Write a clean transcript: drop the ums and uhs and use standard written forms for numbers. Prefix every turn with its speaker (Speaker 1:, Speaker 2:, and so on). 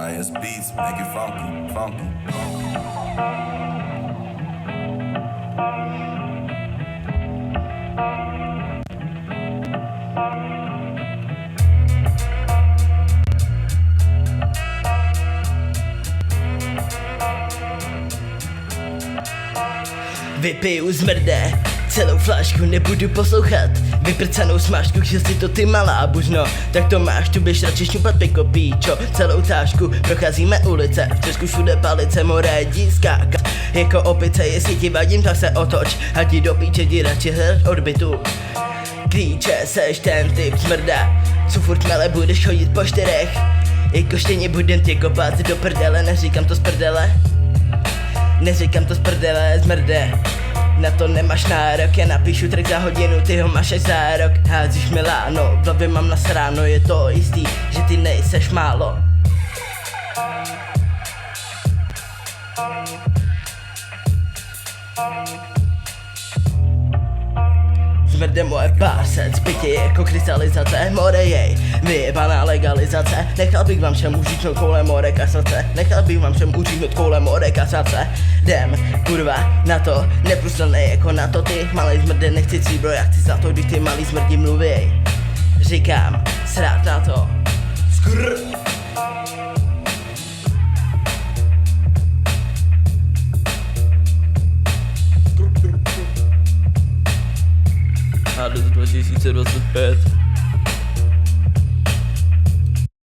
Speaker 1: Mariah's beats make it funky, funky.
Speaker 2: Vypiju zmrde, celou flašku nebudu poslouchat. Vyprcanou smášku, že si to ty malá bužno. Tak to máš, tu běž radši šňupat piko píčo. Celou tášku, procházíme ulice, v Česku všude palice, more jdi skákat. Jako opice, jestli ti vadím, tak se otoč. A ti do píče, jdi radši hledat odbytu. Klíče, seš ten typ zmrda, co furt mele budeš chodit po čtyřech. Jako štěně budem tě kopat do prdele, neříkám to z prdele. Neříkám to z prdele, zmrde. Na to nemáš nárok, já napíšu track za hodinu, ty ho máš až za rok. Házíš Miláno, v hlavě mám nasráno, je to jistý, že ty nejseš málo. Zmrde moje pásec, zbytě jako krystalizace, more jej, vyjebaná legalizace. Nechal bych vám všem uříknout koule more kasace, nechal bych vám všem uříknout koule more kasace. Jdem, kurva, na to, neprůstřelnej jako na to ty, malej zmrde, nechci cíbro, já chci za to, když ty malý zmrdi mluví. Říkám, srát na to. Skrr.
Speaker 3: A do 2025